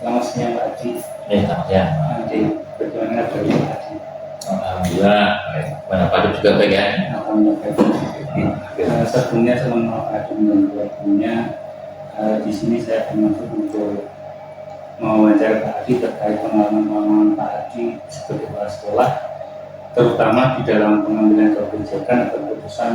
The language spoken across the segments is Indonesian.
Selamat siang Pak Adi. Selamat siang. Adi, bagaimana dari Pak Adi? Alhamdulillah, mana Pak juga baik ya. Alhamdulillah. Sebelumnya saya mohon maaf mengganggu waktunya. Di sini saya bermaksud untuk mewawancara Pak Adi terkait pengalaman Pak Adi sebagai kepala sekolah, terutama di dalam pengambilan kebijakan atau keputusan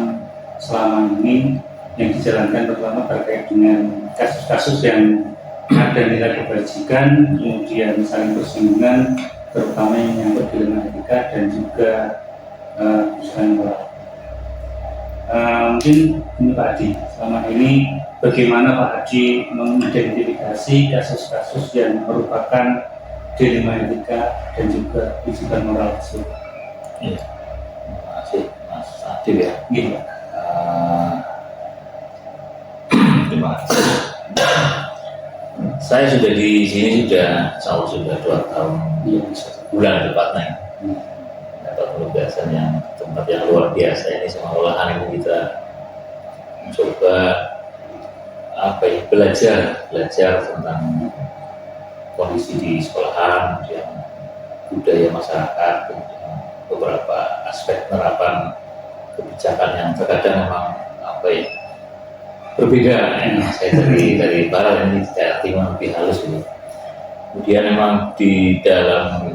selama ini yang dijalankan, terutama terkait dengan kasus-kasus yang ada nilai kebajikan, kemudian saling bersinggungan, terutama yang menyangkut dilema etika dan juga keputusan moral. Mungkin ini Pak Adi, selama ini bagaimana Pak Adi mengidentifikasi kasus-kasus yang merupakan dilema etika dan juga kewajiban moral tersebut? Iya, terima kasih Mas Adil ya. Iya. Terima kasih. Saya sudah di sini sudah 2 tahun, 1 bulan tepatnya. Dapat penugasan yang tempat yang luar biasa ini, sama olahan ini kita mencoba belajar tentang kondisi di sekolahan, kemudian budaya masyarakat, kemudian beberapa aspek penerapan kebijakan yang terkadang memang berbeda. Saya dari barat ini tidak timur lebih halus ini. Kemudian memang di dalam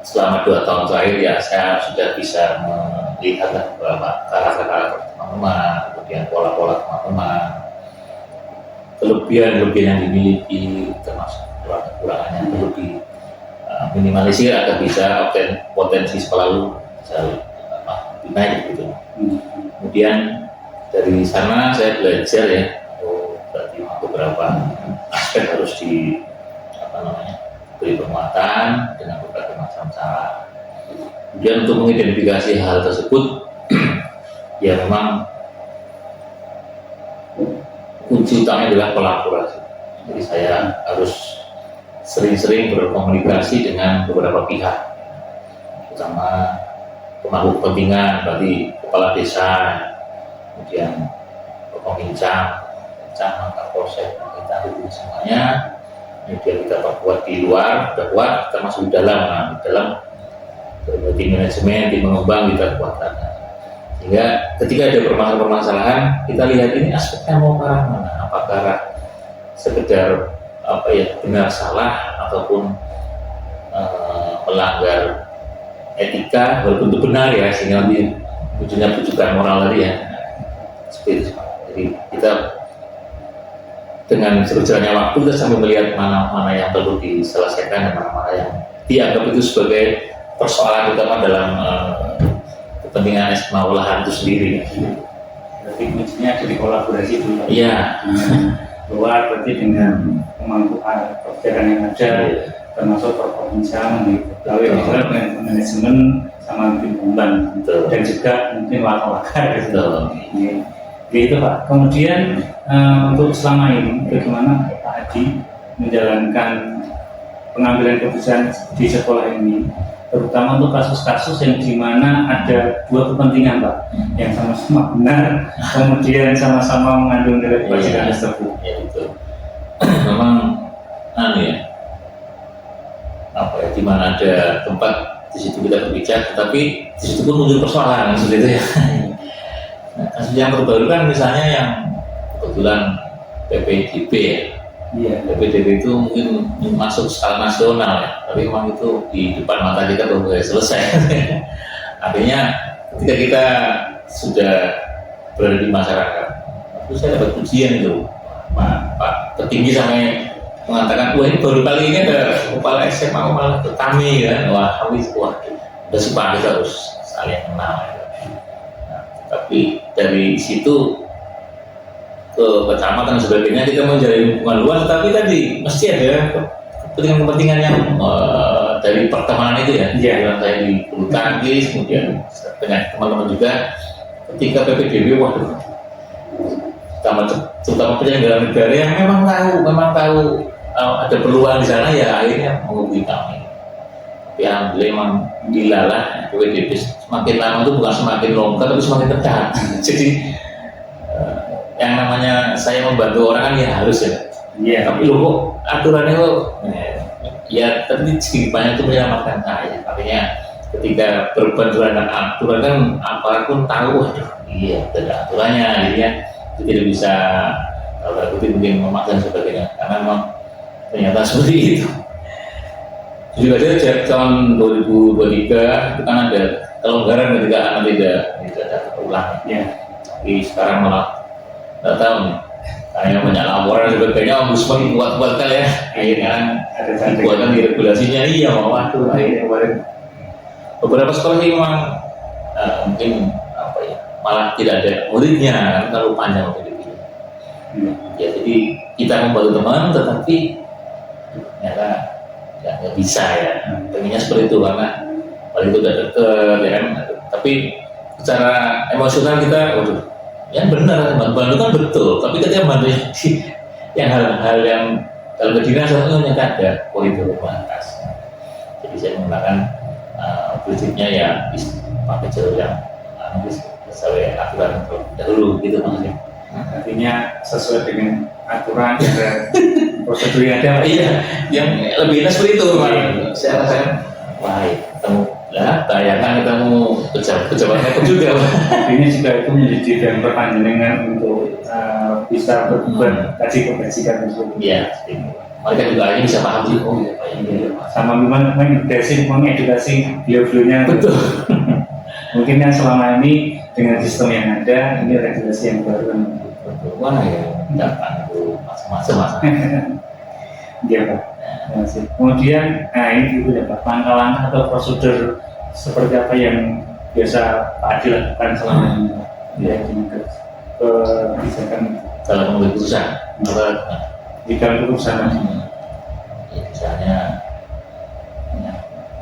selama 2 tahun terakhir ya saya sudah bisa melihat beberapa karakter teman-teman, kemudian pola-pola teman-teman, kelebihan yang dimiliki, termasuk kekurangan yang perlu diminimalisir agar bisa potensi sekolah bisa lebih naik gitu. Kemudian dari sana saya belajar ya, berarti beberapa aspek harus beri penguatan dengan berbagai macam cara. Kemudian untuk mengidentifikasi hal tersebut, ya memang kunci utamanya adalah kolaborasi. Jadi saya harus sering-sering berkomunikasi dengan beberapa pihak, terutama pemangku kepentingan, berarti kepala desa, kemudian peminjam, Kapolsek, kita hubungi semuanya. Kemudian kita perkuat di luar, kita kuat, kita masuk di dalam. Nah, di dalam tim manajemen, tim pengembang kita kuatkan. Sehingga ketika ada permasalahan, kita lihat ini aspeknya mau ke arah mana? Apakah sekedar benar salah ataupun melanggar etika, walaupun itu benar ya, sehingga nanti wujudnya bujukan moral tadi ya. Seperti itu. Jadi kita dengan berjalannya waktu kita sambil melihat mana yang perlu diselesaikan dan mana yang dianggap itu sebagai persoalan utama dalam kepentingan olahan itu sendiri. Berarti kuncinya ada di kolaborasi dulu. Iya. Luar berarti dengan pemangku kebijakan yang ada, termasuk perprovinsian, dengan manajemen sama tim pengembang, dan juga mungkin wakil-wakil. Gitu Pak. Kemudian untuk selama ini bagaimana Pak Adi menjalankan pengambilan keputusan di sekolah ini, terutama untuk kasus-kasus yang dimana ada 2 kepentingan Pak, yang sama-sama benar, kemudian sama-sama mengandung nilai kebajikan tersebut. Ya betul. Memang di mana ada tempat di situ kita berbicara, tapi di situ pun muncul persoalan seperti itu ya. Nah, kasus yang terbaru kan misalnya yang kebetulan PPDB ya. Iya. PPDB itu mungkin masuk skala nasional ya, tapi memang itu di depan mata kita baru selesai. Artinya ketika kita sudah berada di masyarakat, itu saya dapat ujian itu, Pak petinggi sampai mengatakan, wah ini baru kali ini ada kepala SMA malah ke kami kan, wah udah supaya kita harus saling kenal. Tapi dari situ ke kecamatan dan sebagainya kita menjalin hubungan luas, tapi tadi mesti ada kepentingan yang dari pertemanan itu ya. Yang saya di bulu tangkis, kemudian dengan teman-teman juga ketika PPDB, terutama penyelenggara negara yang memang tahu ada peluang di sana ya akhirnya menghubungi kami. Yang memang dilalah PPDB semakin lama itu bukan semakin longgar tapi semakin ketat. Jadi yang namanya saya membantu orang kan ya harus ya. Tapi loh kok aturan itu ya tapi sedikit banyak itu menyelamatkan saya. Artinya ketika berbuat terhadap aturan kan apapun tahu, waduh, iya ada aturannya, jadinya itu tidak bisa kalau aku mungkin memaksa sebagainya karena memang ternyata seperti itu. Juga saja tahun 2023 itu kan ada kelonggaran ketika anak tidak ada ulang ya. Tapi sekarang malah nggak tahu nih. Kayak banyak laporan sebagainya, ombudsman kuat-kuat kali ya. Akhirnya ada buatan di regulasinya iya, waktu akhirnya kemarin beberapa sekolah ini memang mungkin apa ya malah tidak ada muridnya kan terlalu panjang waktu itu. Ya jadi kita membantu teman, tetapi ternyata nggak bisa ya. Pengennya seperti itu karena paling itu udah deket ya kan. Tapi secara emosional kita, waduh, ya benar bantu kan betul. Tapi ketika bantu yang hal-hal yang kalau dinas itu ternyata ada koridor batas. Jadi saya menggunakan prinsipnya ya pakai jalur yang sesuai aturan dahulu gitu maksudnya. Artinya sesuai dengan aturan dan prosedur yang ada. Iya, yang lebih enak seperti itu. Saya rasakan, wah ketemu lah, bayangkan ketemu pejabat itu juga. Artinya juga itu menjadi dan perpanjangan untuk bisa berbuat kaji kebajikan tersebut. Iya, mereka juga akhirnya bisa paham sih. Oh iya, sama memang mengedukasi beliau-beliaunya. Betul. Mungkin yang selama ini dengan sistem yang ada, ini regulasi yang baru. Wah ya, datang itu masa-masa. Iya Pak. Kemudian, nah ini juga Pak, langkah-langkah atau prosedur seperti apa yang biasa Pak Adi lakukan selama ini? Ya, kebijakan dalam mengambil keputusan. Di dalam keputusan. Ya, misalnya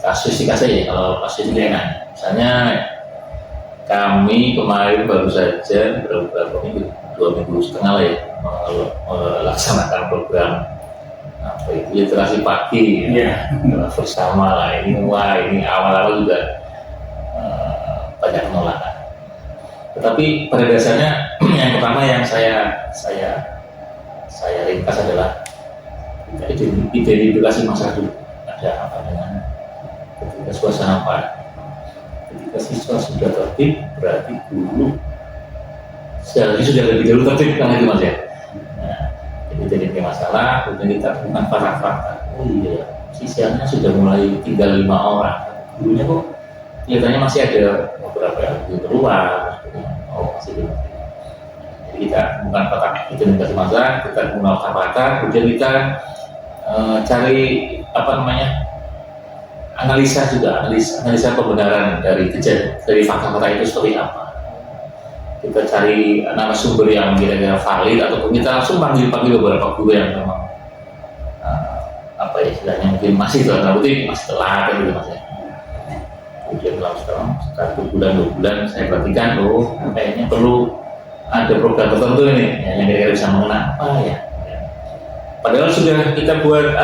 kasuistik saja ya, kalau kasuistik enak. Misalnya kami kemarin baru saja beberapa minggu, 2,5 minggu lah ya, melaksanakan program apa itu literasi pagi ya, bersama lah. Ini awal-awal juga banyak penolakan. Tetapi pada dasarnya yang pertama yang saya ringkas adalah identifikasi masalah dulu. Ada apa dengan ketika suasana ketika siswa sudah tertib, berarti guru seharusnya sudah lebih dulu tertib kan itu mas ya. Nah, jadi masalah, kemudian kita bukan fakta. Oh iya, sisanya sudah mulai tinggal 5 orang. Gurunya kok kelihatannya masih ada beberapa yang belum keluar. Oh masih belum. Jadi kita bukan fakta, identifikasi masalah, kita mengenal fakta, kemudian kita cari apa namanya? Analisa pembenaran dari fakta-fakta itu seperti apa. Kita cari narasumber yang kira-kira valid ataupun kita langsung panggil beberapa guru yang memang apa ya istilahnya mungkin masih telat gitu mas ya. Kemudian setelah 1 bulan 2 bulan saya perhatikan kayaknya perlu ada program tertentu ini yang kira-kira bisa mengena apa ya. Padahal sudah kita buat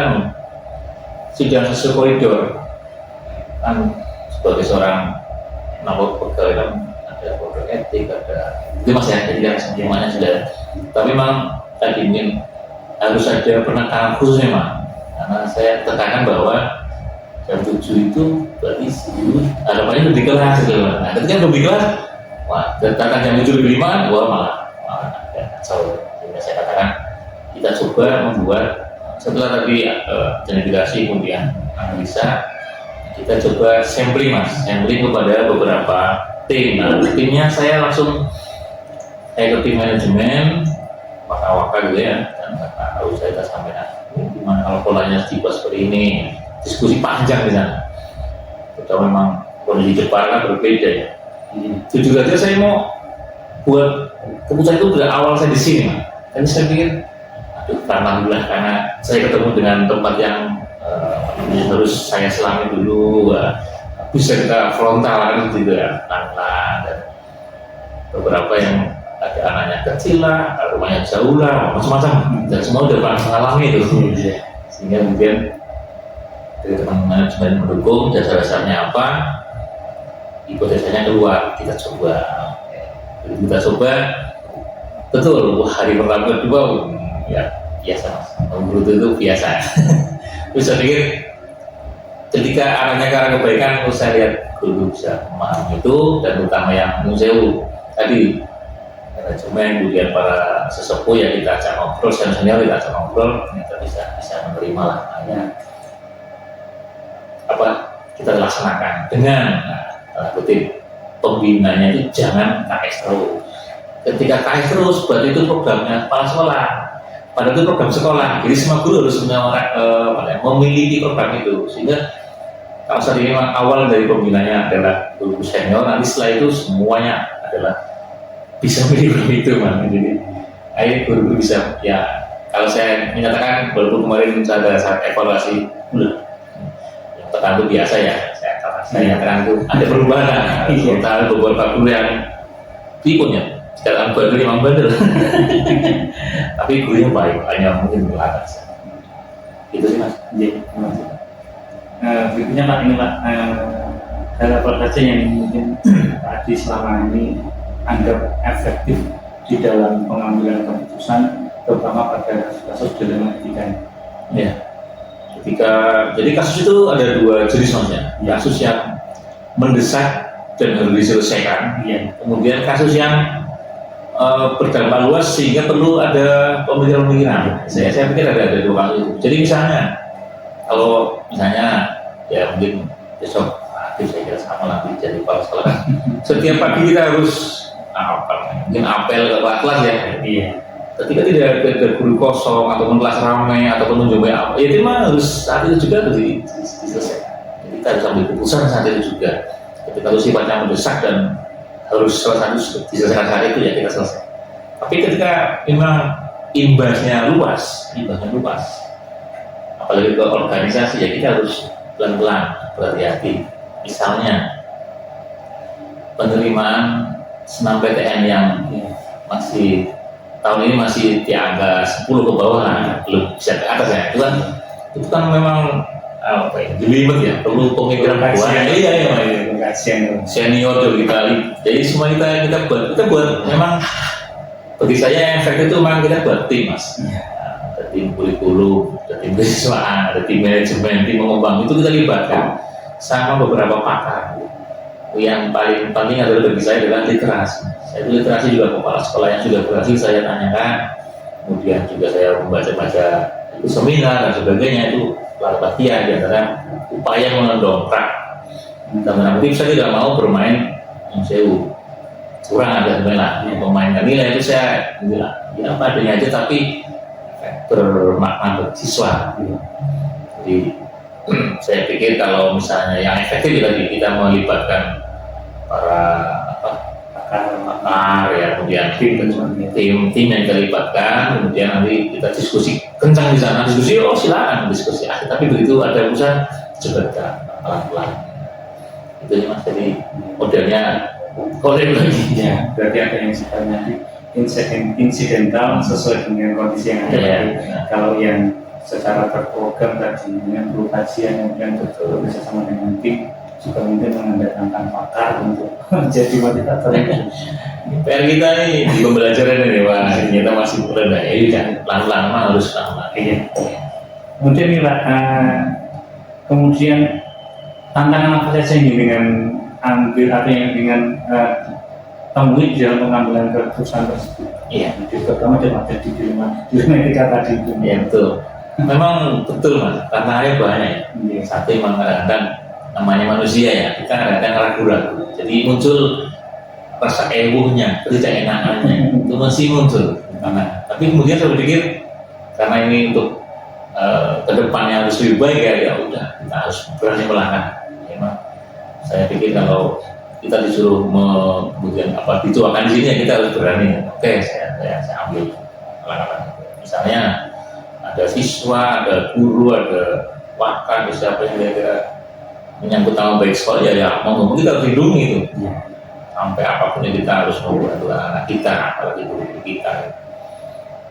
sudah sesuai koridor kan sebagai seorang pegawai kan ada kode etik, ada itu mas ya, jadi kan semuanya sudah. Tapi memang tadi ingin harus ada penekanan khusus memang, karena saya tekankan bahwa jam 7 itu berarti harapannya lebih kelas gitu. Nah ketika lebih kelas, wah datang jam 7 lebih 5, wah malah ada kacau. Jadi saya katakan kita coba membuat setelah tadi identifikasi kemudian analisa, kita coba sampling kepada beberapa tim. Nah, timnya saya langsung ke tim manajemen, waka-waka gitu ya, dan harus saya sampaikan gimana kalau polanya dibuat seperti ini, diskusi panjang di sana. Kita memang kondisi Jepang kan berbeda ya. Jujur aja saya mau buat keputusan itu dari awal saya di sini, tapi saya pikir, alhamdulillah karena saya ketemu dengan tempat yang harus saya selami dulu, bisa kita frontal kan gitu ya, dan beberapa yang ada anaknya kecil lah, rumahnya jauh lah, macam-macam, dan semua udah pernah mengalami itu, sehingga kemudian dari teman-teman manajemen mendukung dasar-dasarnya apa, hipotesanya keluar, kita coba, betul, hari pertama kedua ya biasa mas, guru itu biasa. Terus saya pikir ketika arahnya ke arah kebaikan, terus saya lihat guru bisa memahami itu, dan terutama yang museum tadi manajemen, kemudian para sesepuh yang kita ajak ngobrol, senior kita ajak ngobrol, ternyata bisa menerima lah. Hanya apa kita laksanakan dengan kutip pembinanya itu jangan KS terus. Ketika KS terus berarti itu programnya kepala sekolah. Padahal itu program sekolah. Jadi semua guru harus memiliki program itu. Sehingga kalau saat ini memang awal dari pembinanya adalah guru senior, nanti setelah itu semuanya adalah bisa memilih itu man. Jadi akhirnya guru-guru bisa ya. Kalau saya menyatakan walaupun kemarin ada saat evaluasi yang pertama itu biasa ya. Saya nyatakan itu ada perubahan. Kita beberapa guru yang tipenya sekarang baru memang benar. Tapi gurunya baik, hanya mungkin belakang. Itu sih mas. Iya, mas. Berikutnya Pak, ini Pak, hal apa saja yang mungkin tadi selama ini anggap efektif di dalam pengambilan keputusan, terutama pada kasus dalam etika ini? Ya, jadi kasus itu ada dua jenis mas ya. Kasus yang mendesak dan harus diselesaikan. Iya. Kemudian kasus yang berdampak luas sehingga perlu ada pemikiran-pemikiran. Saya pikir ada dua hal itu. Jadi misalnya kalau misalnya ya mungkin besok saya kira sama nanti jadi kepala sekolah kan. Setiap pagi kita harus mungkin apel ke kelas ya. Iya. Ketika tidak ada guru kosong ataupun kelas ramai ataupun mencoba apa, ya itu mah harus saat itu juga harus diselesaikan. Jadi kita harus ambil keputusan saat itu juga. Ketika itu sifatnya mendesak dan harus salah satu diselesaikan saat itu ya kita selesai. Tapi ketika memang imbasnya luas, apalagi ke organisasi ya kita harus pelan-pelan, berhati-hati. Misalnya penerimaan senam PTN yang masih tahun ini masih di angka 10 ke bawah lah, belum bisa ke atas ya. Itu kan memang jelimet ya, perlu pemikiran buat senior juga kita. Jadi semua kita buat memang bagi saya efek itu memang kita buat tim mas. Ada tim kurikulum, ada tim kesiswaan, ada tim manajemen, tim pengembang, itu kita libatkan sama beberapa pakar. Yang paling penting adalah bagi saya adalah literasi. Saya itu literasi juga kepala sekolah yang sudah berhasil saya tanyakan, kemudian juga saya membaca-baca itu seminar dan sebagainya. Itu salah bagian di antara upaya mendongkrak. Dan nanti saya tidak mau bermain yang sewu kurang ada sebenarnya memainkan nilai itu saya bilang ya apa adanya aja tapi bermakna bagi siswa. Jadi saya pikir kalau misalnya yang efektif tadi kita melibatkan para pakar ya, kemudian tim yang kita libatkan, kemudian nanti kita diskusi kencang di sana, diskusi silakan diskusi, tapi begitu ada urusan coba pelan-pelan. Itu ya mas, jadi modelnya kolek lagi. Ya, berarti ada yang sifatnya insidental sesuai dengan kondisi yang ada. Kalau yang secara terprogram tadi dengan kajian kemudian betul bersama dengan tim juga mungkin mengandalkan pakar untuk menjadi motivator. PR kita nih di pembelajaran ini Pak, kita masih rendah ya, kan pelan-pelan harus pelan-pelan. Iya. Kemudian nih Pak, kemudian tantangan apa saja yang dengan ambil atau yang dengan temui di dalam pengambilan keputusan tersebut? Iya. Terutama ada di dilema etika tadi itu. Iya betul. Memang betul mas, tantangannya banyak ya. Satu memang kadang-kadang namanya manusia ya, kita kadang-kadang ragu-ragu. Jadi muncul rasa ewuhnya, ketidakenakannya itu masih muncul. Tapi kemudian saya berpikir karena ini untuk kedepannya harus lebih baik ya udah kita harus berani melangkah. Memang saya pikir kalau kita disuruh kemudian apa dituakan di sini ya kita harus berani. Oke, saya ambil langkah. Misalnya ada siswa, ada guru, ada wakil, ada siapa yang kira-kira menyangkut nama baik sekolah ya mau kita harus lindungi itu. Sampai apapun yang kita harus membantu anak kita, apalagi guru kita.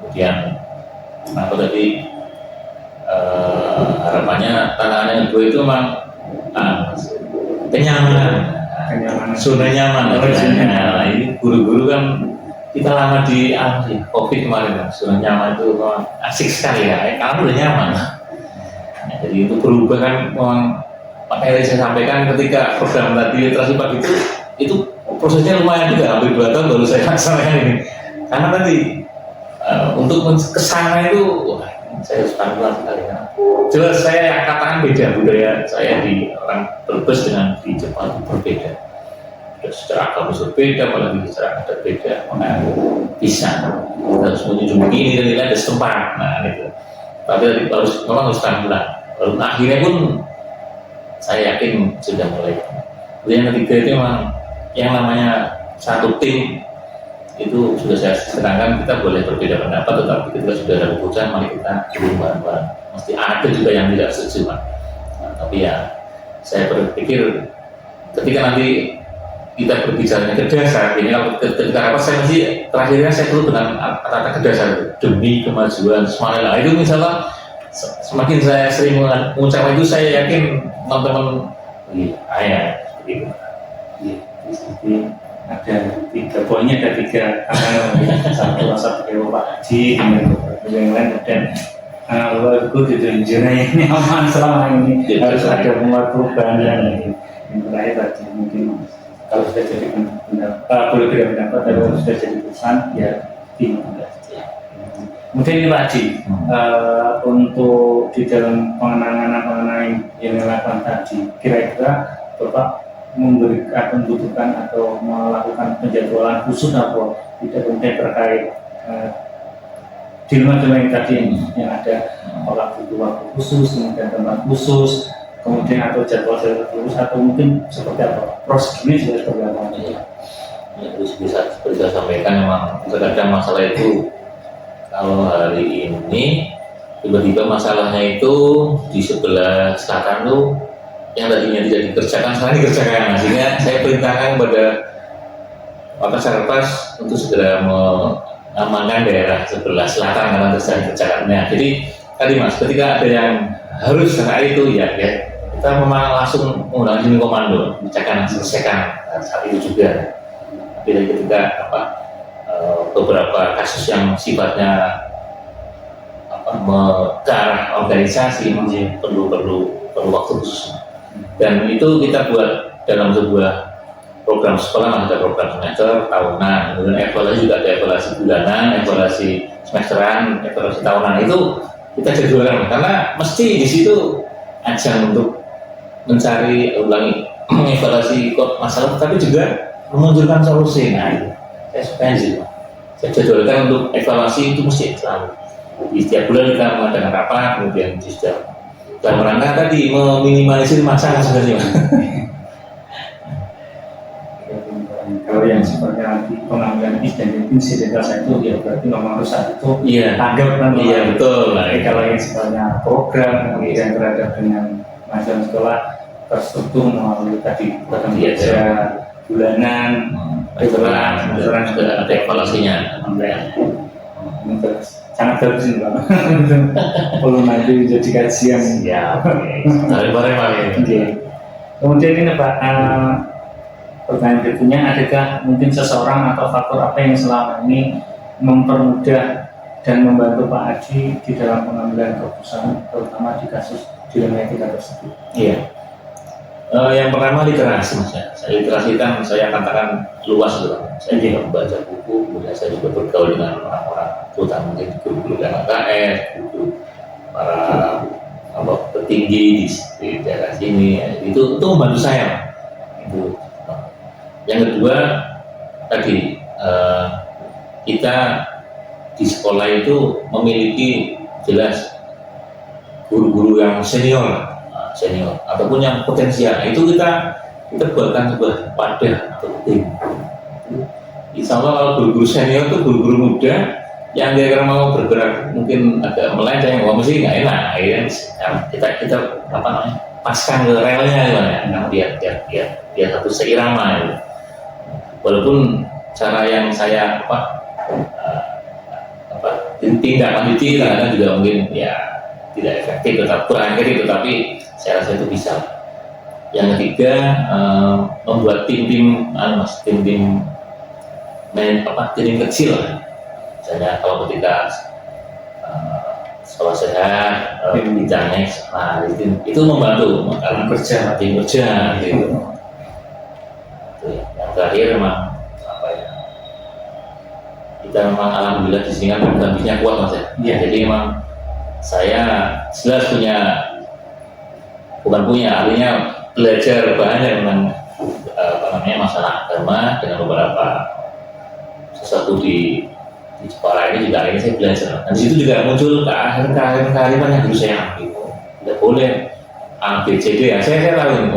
Kemudian apa tadi harapannya tantangannya kedua itu memang kenyamanan, zona nyaman. Nah, ini guru-guru kan kita lama di COVID kemarin kan, sudah nyaman itu asik sekali ya, kamu udah nyaman. Nah, jadi itu berubah kan, makanya saya sampaikan ketika program tadi literasi pagi itu prosesnya lumayan juga, hampir 2 tahun baru saya laksanakan ini. Karena tadi untuk kesana itu, saya harus pelan sekali ya. Jelas saya katakan beda budaya saya di orang Brebes dengan di Jepang itu berbeda. Secara agama berbeda, apalagi secara adat beda, makanya bisa harus menunjukkan ini dan nilai ada setempat. Nah itu, tapi memang harus pelan-pelan. Lalu akhirnya pun saya yakin sudah mulai. Yang ketiga itu memang yang namanya satu tim itu sudah saya sedangkan kita boleh berbeda pendapat, tetapi ketika sudah ada keputusan mari kita duduk bareng-bareng. Mesti ada juga yang tidak setuju, Pak. Nah, tapi ya saya berpikir ketika nanti kita berbicara ke dasar, ini kalau ketika apa saya mesti terakhirnya saya perlu dengan kata-kata ke dasar demi kemajuan semuanya. Nah, itu misalnya semakin saya sering mengucapkan itu, saya yakin teman-teman seperti itu. Jadi ada 3 poinnya, ada 3 satu Pak Haji dengan yang lain, dan itu tidak yang nyaman selama ini harus ada perubahan yang terakhir tadi mungkin. Kalau sudah jadi pendapat, boleh beda pendapat, kalau sudah jadi perusahaan, ya dimana. Kemudian ini Pak Haji, untuk di dalam pengenangan yang dilakukan tadi, kira-kira Bapak membutuhkan atau melakukan penjadwalan khusus apa tidak kemudian terkait dilema-dilema yang tadi yang ada, apakah butuh waktu khusus, kemudian tempat khusus, kemudian atau jadwal khusus, atau mungkin seperti apa proses ini sudah seperti apa? Ya, bisa seperti saya sampaikan, memang terkadang masalah itu kalau hari ini tiba-tiba masalahnya itu di sebelah selatan tuh yang tadinya tidak dikerjakan sekarang dikerjakan. Nah, sehingga saya perintahkan kepada Pak Sarpas untuk segera mengamankan daerah sebelah selatan karena terjadi kerjaannya. Jadi tadi Mas, ketika ada yang harus hari itu ya kita memang langsung menggunakan unit komando, bicara selesaikan saat itu juga. Tapi ketika beberapa kasus yang sifatnya ke arah organisasi masih perlu waktu khusus. Dan itu kita buat dalam sebuah program sekolah, ada program semester, tahunan, kemudian evaluasi juga ada evaluasi bulanan, evaluasi semesteran, evaluasi tahunan. Itu kita jadwalkan karena mesti di situ ajang untuk mencari mengevaluasi masalah, tapi juga memunculkan solusi. Nah, itu saya suka sih, saya jadwalkan untuk evaluasi itu mesti selalu di setiap bulan kita mengadakan rapat, kemudian di setiap dalam rangka tadi meminimalisir masalah sebenarnya. Kalau yang sifatnya nanti pengambilan insidentitas itu ya berarti nomor saat itu tanggap nanti. Iya betul. Tapi kalau yang sifatnya program kemudian terhadap dengan masalah sekolah terstruktur melalui tadi program kerja bulanan, semesteran sudah ada evaluasinya. Sangat bagus ini Pak. Perlu nanti jadi kajian. Ya, dari bareng-bareng. Kemudian ini Pak, pertanyaan berikutnya, adakah mungkin seseorang atau faktor apa yang selama ini mempermudah dan membantu Pak Haji di dalam pengambilan keputusan, terutama di kasus dilema etika tersebut? Iya. Yang pertama literasi, Mas. Literasi kan saya katakan luas gitu. Saya juga membaca buku, kemudian saya juga bergaul dengan orang-orang, terutama mungkin guru-guru LKS, guru para petinggi di daerah sini. Itu membantu saya. Itu. Yang kedua tadi kita di sekolah itu memiliki jelas guru-guru yang senior ataupun yang potensial. Itu kita buatkan sebuah wadah atau tim. Insya Allah kalau guru-guru senior itu guru-guru muda yang kira-kira mau bergerak mungkin agak melenceng, mesti nggak enak. Akhirnya kita paskan ke relnya ya, biar satu seirama ya. Walaupun cara yang saya tindak lanjuti kadang juga mungkin ya tidak efektif, tetap kurang efektif, tetapi saya rasa itu bisa. Yang ketiga membuat tim-tim tim kecil lah. Misalnya kalau ketika sekolah sehat, bidangnya, nah itu membantu karena tim kerja gitu. Yang terakhir memang apa ya? Kita memang alhamdulillah di sini kan dampingnya kuat mas ya. Iya. Jadi memang saya jelas artinya belajar banyak tentang masalah agama dengan beberapa sesuatu di Jepara ini juga akhirnya saya belajar. Nah di situ juga muncul kearifan yang dulu saya ambil. Tidak boleh A, B, C, D ya. Saya tahu ini.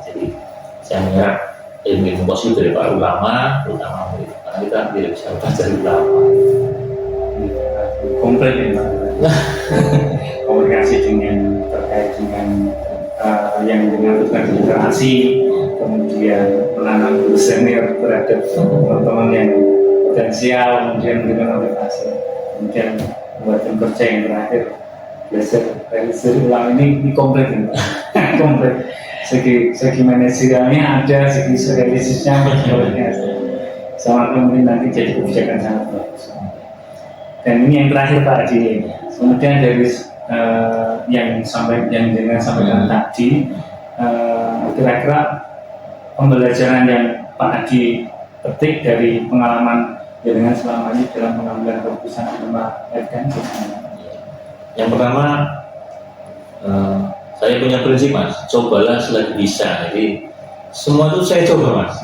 Jadi saya menyerap ilmu positif dari para ulama, terutama itu. Karena kita tidak bisa belajar dari ulama. Komplit ya Pak. Komunikasi terkait dengan yang dengan literasi, kemudian menanam senior terhadap teman-teman yang potensial, kemudian dengan motivasi, kemudian buat tim kerja yang terakhir belajar dari ulang ini komplit ini komplit. Segi manajerialnya ada, segi realistisnya sebenarnya sama mungkin nanti jadi kebijakan sangat bagus. Dan ini yang terakhir Pak Adi, kemudian dari yang dengan sampaikan tadi, kira-kira pembelajaran yang Pak Adi petik dari pengalaman dengan selama ini dalam pengambilan keputusan di rumah FKN. Yang pertama, saya punya prinsip mas, cobalah selagi bisa. Jadi semua itu saya coba mas.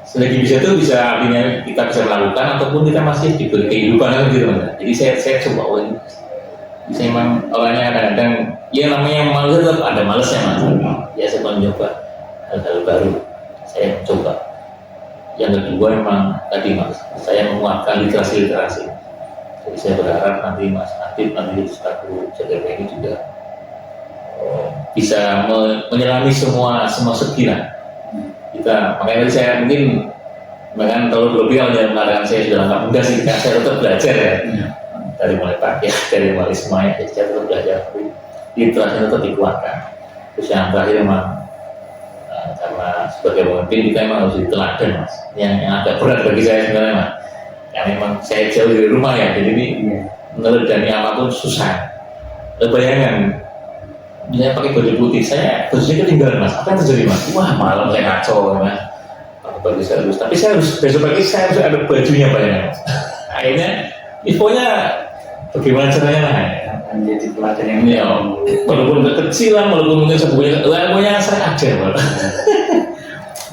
Selagi bisa itu bisa artinya kita bisa melakukan ataupun kita masih diberi kehidupan kan gitu mas. Jadi saya coba ini. Saya memang orangnya kadang-kadang ya namanya malas tetap ada malasnya mas. Ya saya mencoba hal-hal baru. Saya coba. Yang kedua memang tadi mas, saya menguatkan literasi. Jadi saya berharap nanti Mas Adit nanti selaku JKP ini juga bisa menyelami semua segi lah. Kita makanya saya mungkin bahkan kalau berlebihan ya mengatakan saya sudah lengkap, enggak sih, saya tetap belajar ya. Dari mulai pagi, dari mulai semuanya, saya tetap belajar. Tapi literasi tetap dikuatkan. Terus yang terakhir memang karena sebagai pemimpin kita memang harus diteladan mas. Yang agak berat bagi saya sebenarnya mas. Yang memang saya jauh dari rumah ya, jadi ini meneladani apapun susah. Bayangkan, misalnya pakai baju putih, saya bajunya ketinggalan mas. Apa yang terjadi mas? Wah malam saya ngaco mas. Pakai baju saya harus, tapi saya harus besok pagi saya harus ada bajunya bayangkan mas. Akhirnya infonya bagaimana caranya lah. Menjadi pelajaran yang ya, walaupun kekecilan, walaupun mungkin sebuahnya saya ajar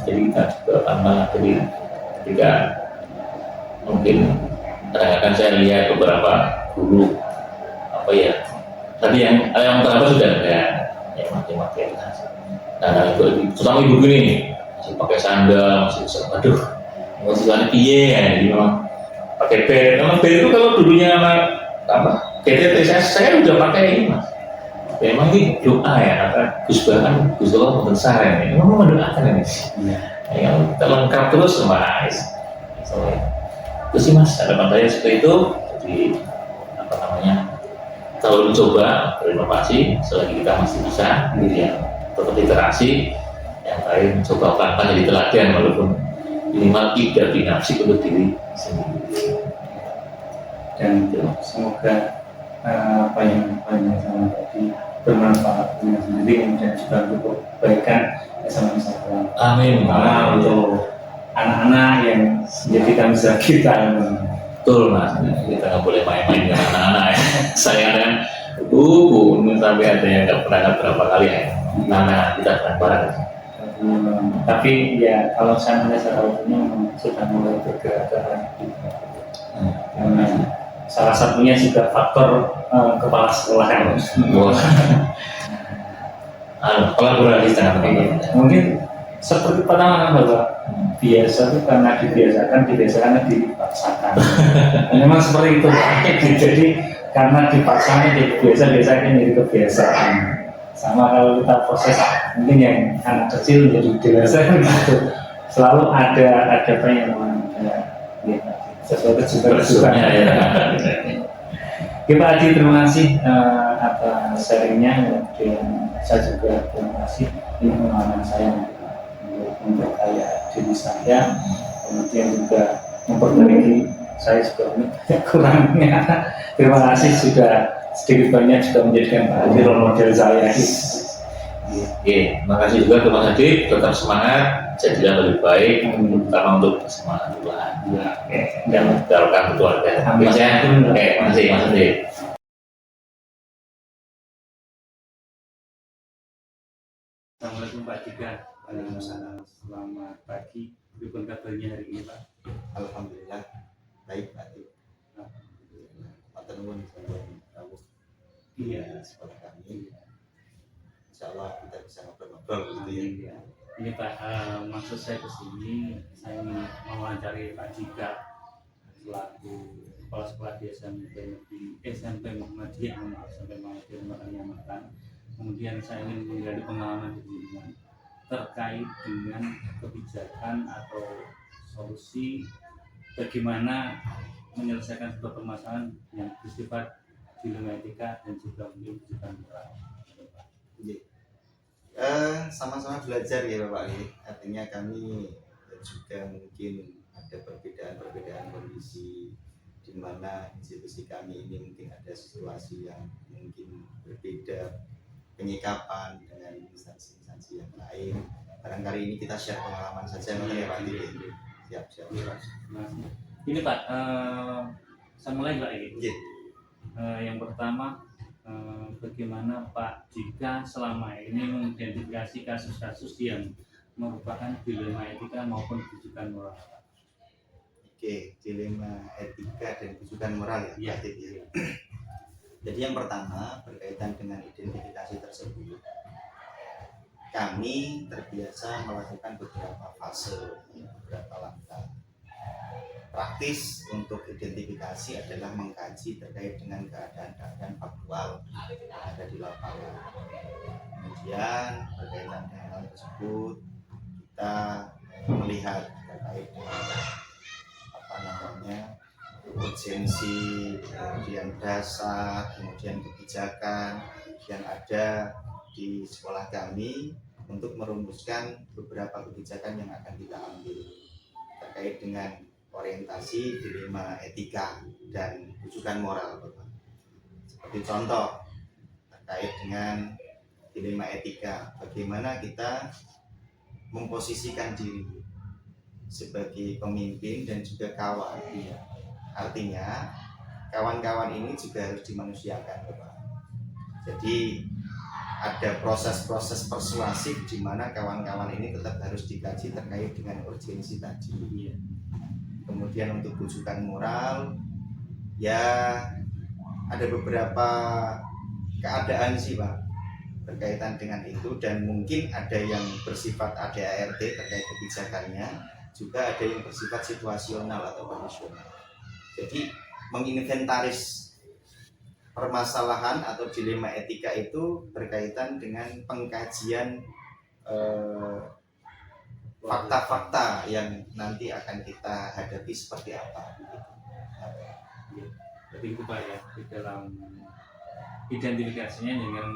jadi kita juga tambah. Jadi ketika mungkin kadang-kadang saya lihat beberapa guru apa ya tadi yang berapa sudah ada yang mati-mati nah itu terutama ibu ini masih pakai sandal, masih bisa aduh masih lari piye ya. Jadi memang pakai bed, memang bed itu kalau dulunya apa KTP saya udah pakai ini mas. Memang ini doa ya, kata Gus Bahan, Gus Allah membesar ini. Memang mendoakan ini. Yang terlengkap terus mas. Itu sih mas, harapan saya seperti itu. Jadi apa namanya? Kalau mencoba berinovasi, selagi kita masih bisa, ya tetap literasi. Yang lain coba pelan-pelan jadi teladan, walaupun minimal tidak binafsik untuk diri sendiri. Dan semoga apa yang sama tadi bermanfaat dengan sendiri dan juga untuk kebaikan bersama masyarakat. Amin. Untuk anak-anak yang menjadi tanggung kita. Betul mas, kita nggak boleh main-main dengan anak-anak ya. Saya kan, sampai ada yang nggak pernah berapa kali ya. Anak kita transparan. Tapi ya kalau saya melihat ini sudah mulai bergerak ke arah itu. Karena salah satunya juga faktor kepala sekolah kan. Kolaborasi dengan teman-teman. Mungkin seperti pertama bahwa biasa itu karena dibiasakan dipaksakan. Memang seperti itu. Jadi karena dipaksakan jadi biasa-biasakan jadi kebiasaan. Sama kalau kita proses mungkin yang anak kecil menjadi dewasa gitu. Selalu ada pengen sesuatu juga. Kita Adi terima kasih atas sharingnya dan saya juga terima kasih ini pengalaman saya untuk kayak diri saya, kemudian juga memperbaiki saya juga kurangnya. Terima kasih sudah sedikit banyak sudah menjadikan Pak Hadi role model saya. Oke, terima kasih juga ke Mas Hadi, tetap semangat, jadilah lebih baik, terutama untuk semangat Tuhan. Ya, oke. Dan doakan keluarga. Amin. Mas ya, oke, makasih Mas Hadi. Assalamualaikum Pak Tiga. Waalaikumsalam. Selamat pagi. Bagaimana kabarnya hari ini Pak? Alhamdulillah baik Pak. Matur nuwun sampun rawuh. Iya. Sekolah kami. Insyaallah kita bisa ngobrol-ngobrol gitu ya. Ini Pak, maksud saya ke sini saya ingin mewawancari Pak Jika selaku kepala sekolah di SMP Muhammadiyah, SMP Muhammadiyah Makan. Kemudian saya ingin menggali pengalaman dengan terkait dengan kebijakan atau solusi bagaimana menyelesaikan sebuah permasalahan yang bersifat dilema etika dan juga mungkin bersifat moral. Sama-sama belajar ya Bapak ya. Artinya kami juga mungkin ada perbedaan kondisi di mana institusi kami ini mungkin ada situasi yang mungkin berbeda penyikapan dengan instansi-instansi yang lain. Barangkali ini kita share pengalaman saja ya Pak. Siap. Ini Pak, saya mulai Pak ini. Yeah. Yang pertama, bagaimana Pak jika selama ini mengidentifikasi kasus-kasus yang merupakan dilema etika maupun bujukan moral? Oke, dilema etika dan bujukan moral ya. Ya. Jadi yang pertama berkaitan dengan identifikasi tersebut, kami terbiasa melakukan beberapa fase, beberapa langkah. Praktis untuk identifikasi adalah mengkaji terkait dengan keadaan faktual yang ada di lapangan. Kemudian berkaitan dengan hal tersebut, kita melihat terkait dengan urgensi, kemudian dasar, kemudian kebijakan yang ada di sekolah kami untuk merumuskan beberapa kebijakan yang akan kita ambil terkait dengan orientasi dilema etika dan bujukan moral. Seperti contoh terkait dengan dilema etika, bagaimana kita memposisikan diri sebagai pemimpin dan juga kawan. Artinya kawan-kawan ini juga harus dimanusiakan, Bapak. Jadi ada proses-proses persuasif di mana kawan-kawan ini tetap harus dikaji terkait dengan urgensi tadi. Kemudian untuk bujukan moral, ya ada beberapa keadaan sih Pak berkaitan dengan itu, dan mungkin ada yang bersifat ADART terkait kebijakannya, juga ada yang bersifat situasional atau kondisional. Jadi menginventaris permasalahan atau dilema etika itu berkaitan dengan pengkajian fakta-fakta yang nanti akan kita hadapi seperti apa. Jadi itu Pak ya, di dalam identifikasinya dengan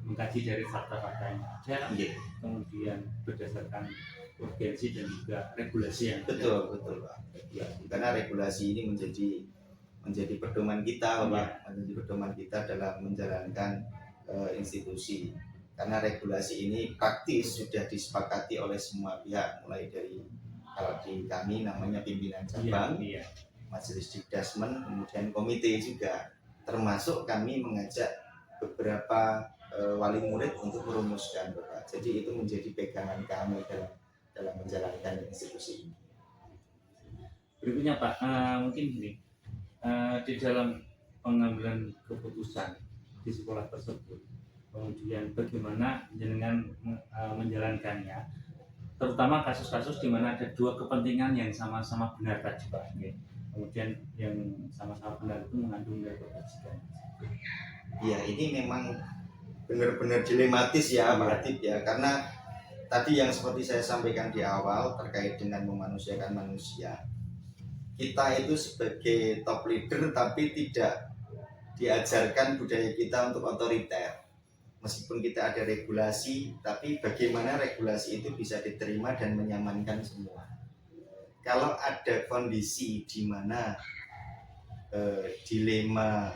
mengkaji dari fakta-fakta yang ada, kemudian berdasarkan urgensi dan juga regulasi yang betul Pak. Ya, karena regulasi ini menjadi pedoman kita, Pak, menjadi pedoman kita dalam menjalankan institusi. Karena regulasi ini praktis sudah disepakati oleh semua pihak, mulai dari kalau di kami namanya pimpinan cabang, majelis dikdasmen, kemudian komite juga, termasuk kami mengajak beberapa wali murid untuk merumuskan, Bapak. Jadi itu menjadi pegangan kami dalam menjalankan institusi ini. Berikutnya Pak, mungkin gini, di dalam pengambilan keputusan di sekolah tersebut, kemudian bagaimana dengan menjalankannya, terutama kasus-kasus di mana ada dua kepentingan yang sama-sama benar tadi Pak. Kemudian yang sama-sama benar itu mengandung nilai kebajikan. Ya, ini memang benar-benar dilematis ya Pak Hatip ya, karena tadi yang seperti saya sampaikan di awal terkait dengan memanusiakan manusia, kita itu sebagai top leader tapi tidak diajarkan budaya kita untuk otoriter. Meskipun kita ada regulasi, tapi bagaimana regulasi itu bisa diterima dan menyamankan semua. kalau ada kondisi di mana dilema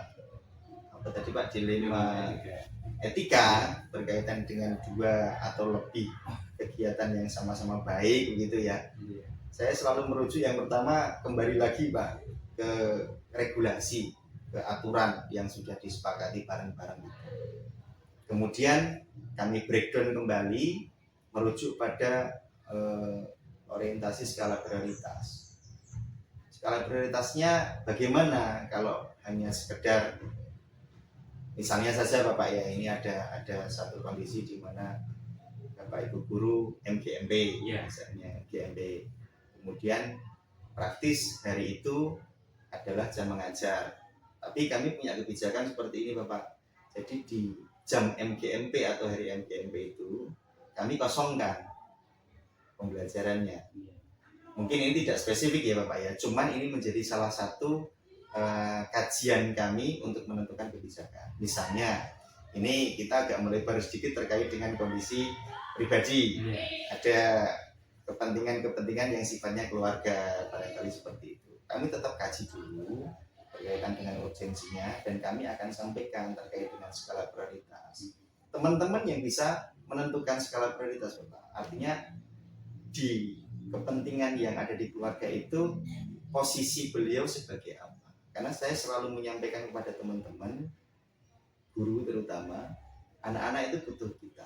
apa tadi Pak, dilema etika berkaitan dengan dua atau lebih kegiatan yang sama-sama baik begitu ya, saya selalu merujuk yang pertama kembali lagi Pak ke regulasi, ke aturan yang sudah disepakati bareng-bareng itu. Kemudian kami breakdown kembali merujuk pada orientasi skala prioritas. Skala prioritasnya bagaimana kalau hanya sekedar misalnya saja Bapak ya, ini ada satu kondisi di mana Bapak Ibu guru MGMP misalnya MGMP, kemudian praktis hari itu adalah jam mengajar, tapi kami punya kebijakan seperti ini Bapak, jadi di jam MGMP atau hari MGMP itu kami kosongkan pembelajarannya. Mungkin ini tidak spesifik ya Bapak ya, cuman ini menjadi salah satu kajian kami untuk menentukan kebijakan. Misalnya ini kita agak melebar sedikit terkait dengan kondisi pribadi, ada kepentingan-kepentingan yang sifatnya keluarga barangkali seperti itu, kami tetap kaji dulu berkaitan dengan urgensinya dan kami akan sampaikan terkait dengan skala prioritas. Teman-teman yang bisa menentukan skala prioritas Bapak, artinya di kepentingan yang ada di keluarga itu posisi beliau sebagai apa. Karena saya selalu menyampaikan kepada teman-teman, guru terutama, anak-anak itu butuh kita.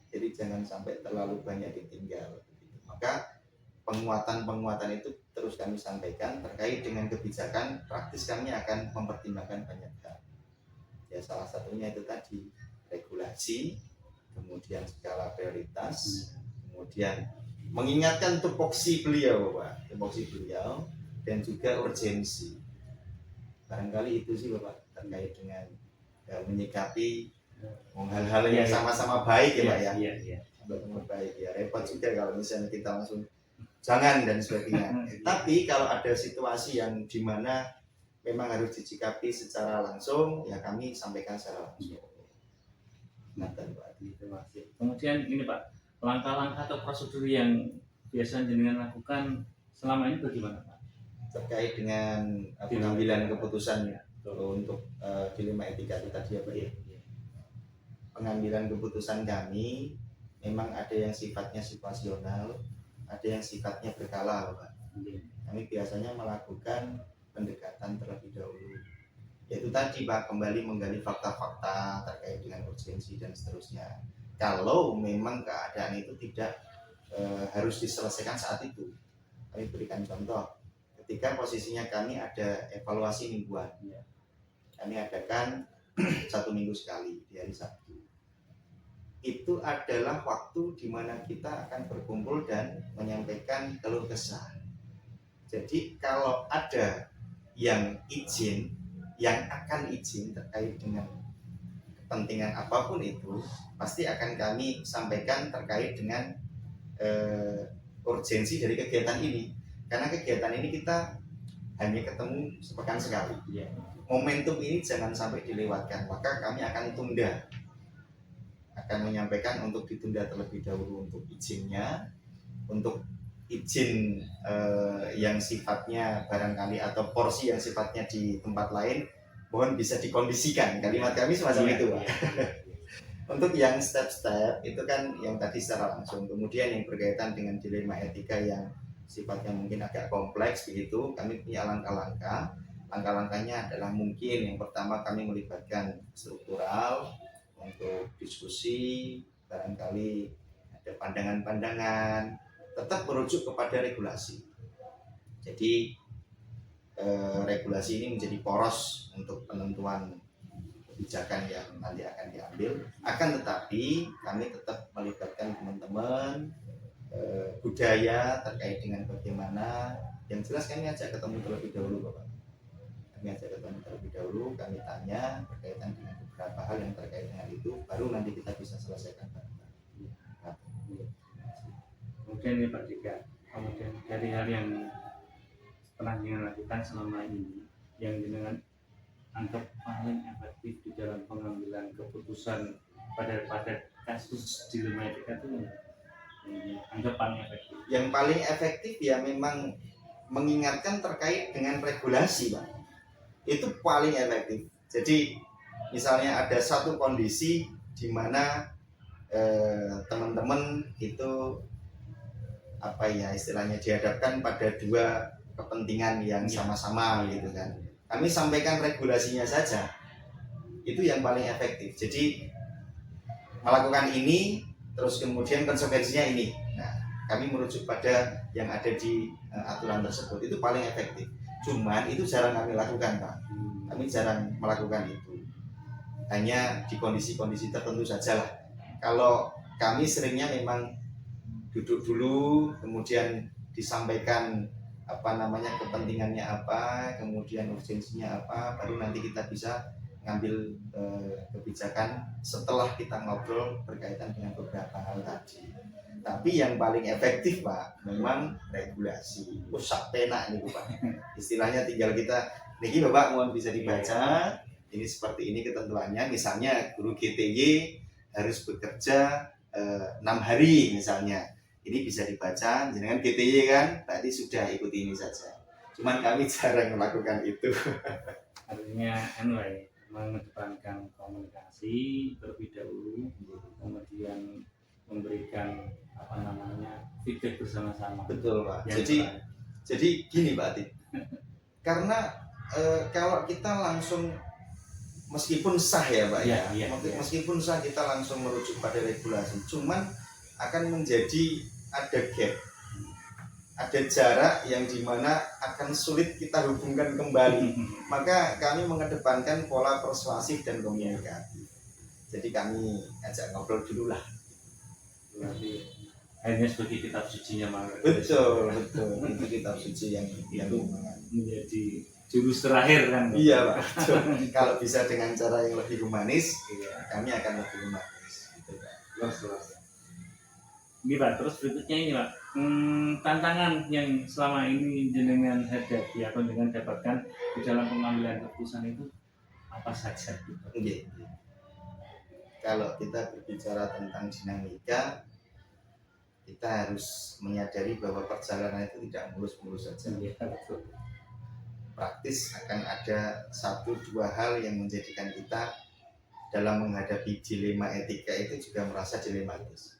Jadi jangan sampai terlalu banyak ditinggal. Maka penguatan-penguatan itu terus kami sampaikan terkait dengan kebijakan praktis, kami akan mempertimbangkan banyak hal. Ya salah satunya itu tadi regulasi, kemudian skala prioritas, kemudian mengingatkan tupoksi beliau, Pak, tupoksi beliau, dan juga urgensi. Barangkali itu sih Bapak terkait dengan menyikapi hal-hal yang sama-sama baik ya Pak ya. Sama-sama baik ya. Repot juga kalau misalnya kita langsung jangan dan sebagainya. Tapi kalau ada situasi yang dimana memang harus disikapi secara langsung, ya kami sampaikan secara langsung. Nah, Pak. Kemudian ini Pak, langkah-langkah atau prosedur yang biasa jenengan lakukan selama ini bagaimana Pak? Terkait dengan pengambilan keputusan untuk dilema etika itu tadi ya Pak ya. Pengambilan keputusan kami memang ada yang sifatnya situasional, ada yang sifatnya berkala Pak. Kami biasanya melakukan pendekatan terlebih dahulu, yaitu tadi Pak, kembali menggali fakta-fakta terkait dengan urgensi dan seterusnya. Kalau memang keadaan itu tidak harus diselesaikan saat itu, kami berikan contoh. Ketika posisinya kami ada evaluasi mingguan, kami adakan 1 minggu sekali di hari Sabtu. Itu adalah waktu di mana kita akan berkumpul dan menyampaikan keluh kesah. Jadi kalau ada yang izin, yang akan izin terkait dengan kepentingan apapun itu, pasti akan kami sampaikan terkait dengan urgensi dari kegiatan ini. Karena kegiatan ini kita hanya ketemu sepekan sekali. Momentum ini jangan sampai dilewatkan, maka kami akan tunda, akan menyampaikan untuk ditunda terlebih dahulu untuk izinnya, untuk izin yang sifatnya barangkali atau porsi yang sifatnya di tempat lain, mohon bisa dikondisikan. Kalimat kami semacam itu Pak. Untuk yang step-step itu kan yang tadi secara langsung, kemudian yang berkaitan dengan dilema etika yang sifatnya mungkin agak kompleks begitu, kami punya langkah-langkah. Langkah-langkahnya adalah mungkin yang pertama kami melibatkan struktural untuk diskusi, barangkali ada pandangan-pandangan, tetap merujuk kepada regulasi. Jadi regulasi ini menjadi poros untuk penentuan kebijakan yang nanti akan diambil. Akan tetapi kami tetap melibatkan teman-teman budaya terkait dengan bagaimana, yang jelas kami ajak ketemu terlebih dahulu Bapak. Kami ajak ketemu terlebih dahulu, kami tanya berkaitan dengan beberapa hal yang terkait dengan itu, baru nanti kita bisa selesaikan bareng-bareng. Kemudian ini Pak Jika, kemudian dari hal yang pernah jenengan lakukan selama ini, yang jenengan anggap paling efektif di dalam pengambilan keputusan pada kasus dilema etika itu Anggap paling efektif. Yang paling efektif ya memang mengingatkan terkait dengan regulasi, Pak. Itu paling efektif. Jadi misalnya ada satu kondisi di mana teman-teman itu apa ya istilahnya dihadapkan pada dua kepentingan yang sama-sama gitu kan. Kami sampaikan regulasinya saja. Itu yang paling efektif. Jadi melakukan ini terus kemudian konsekuensinya ini. Nah, kami merujuk pada yang ada di aturan tersebut. Itu paling efektif. Cuman itu jarang kami lakukan, Pak. Kami jarang melakukan itu. Hanya di kondisi-kondisi tertentu saja lah. Kalau kami seringnya memang duduk dulu, kemudian disampaikan apa namanya kepentingannya apa, kemudian urgensinya apa, baru nanti kita bisa ngambil kebijakan setelah kita ngobrol berkaitan dengan beberapa hal tadi. Tapi yang paling efektif, Pak, memang regulasi. Usah penak nih, Pak. Istilahnya tinggal kita, niki Bapak mohon bisa dibaca. Ini seperti ini ketentuannya. Misalnya guru GTY harus bekerja 6 hari misalnya. Ini bisa dibaca. Jangan GTY kan tadi sudah ikuti ini saja. Cuman kami jarang melakukan itu. Artinya mengedepankan komunikasi terlebih dahulu, kemudian memberikan apa namanya feedback bersama-sama. Betul, Pak. Yang Jadi gini, Pak Atik. Karena kalau kita langsung meskipun sah ya, Pak ya, meskipun sah kita langsung merujuk pada regulasi, cuman akan menjadi ada gap, ada jarak yang dimana akan sulit kita hubungkan kembali. Maka kami mengedepankan pola persuasif dan komunikatif. Jadi kami ajak ngobrol dulu lah. berarti akhirnya sebagai kitab sucinya Mang. Betul. Itu kitab suci yang menjadi jurus terakhir kan. Iya, Pak. Betul. Kalau bisa dengan cara yang lebih humanis, kami akan lebih humanis. Gitu, Pak. Terus. Ini Pak, terus berikutnya ini Pak, tantangan yang selama ini jenengan hadapi atau dengan dapatkan di dalam pengambilan keputusan itu apa saja? Oke. Kalau kita berbicara tentang dinamika, kita harus menyadari bahwa perjalanan itu tidak mulus-mulus saja. Iya, betul. Praktis akan ada 1-2 hal yang menjadikan kita dalam menghadapi dilema etika itu juga merasa dilematis.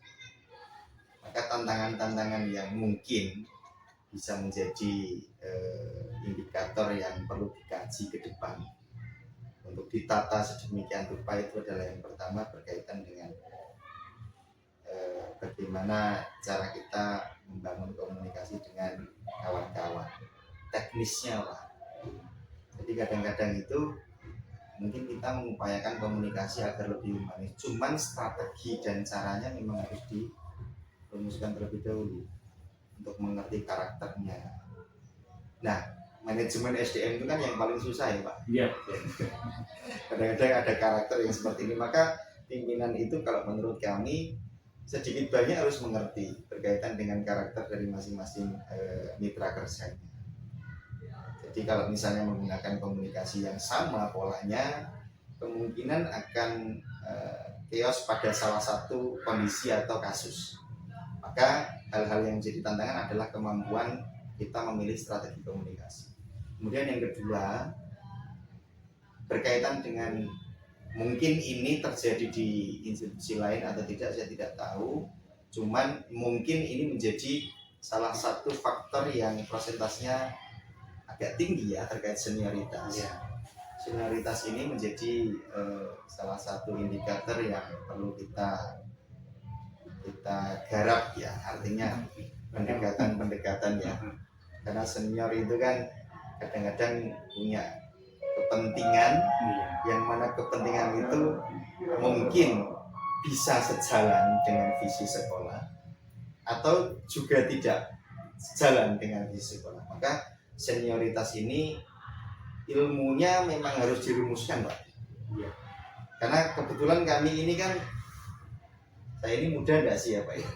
Maka tantangan-tantangan yang mungkin bisa menjadi indikator yang perlu dikaji ke depan untuk ditata sedemikian rupa itu adalah yang pertama berkaitan dengan bagaimana cara kita membangun komunikasi dengan kawan-kawan, teknisnya Pak. Jadi kadang-kadang itu mungkin kita mengupayakan komunikasi agar lebih humanis, cuman strategi dan caranya memang harus dirumuskan terlebih dahulu untuk mengerti karakternya. Nah, manajemen SDM itu kan yang paling susah ya Pak. Iya. Kadang-kadang ada karakter yang seperti ini, maka pimpinan itu kalau menurut kami sedikit banyak harus mengerti berkaitan dengan karakter dari masing-masing mitra kerjanya. Jadi kalau misalnya menggunakan komunikasi yang sama polanya, kemungkinan akan chaos pada salah satu kondisi atau kasus. Maka hal-hal yang menjadi tantangan adalah kemampuan kita memilih strategi komunikasi. Kemudian yang kedua, berkaitan dengan mungkin ini terjadi di institusi lain atau tidak, saya tidak tahu. Cuman mungkin ini menjadi salah satu faktor yang persentasenya agak tinggi ya terkait senioritas. Ya. Senioritas ini menjadi salah satu indikator yang perlu kita garap ya, artinya pendekatan ya. Karena senior itu kan kadang-kadang punya kepentingan yang mana kepentingan itu mungkin bisa sejalan dengan visi sekolah atau juga tidak sejalan dengan visi sekolah. Maka senioritas ini ilmunya memang harus dirumuskan Pak. Karena kebetulan kami ini kan, saya ini muda enggak sih ya Pak ya?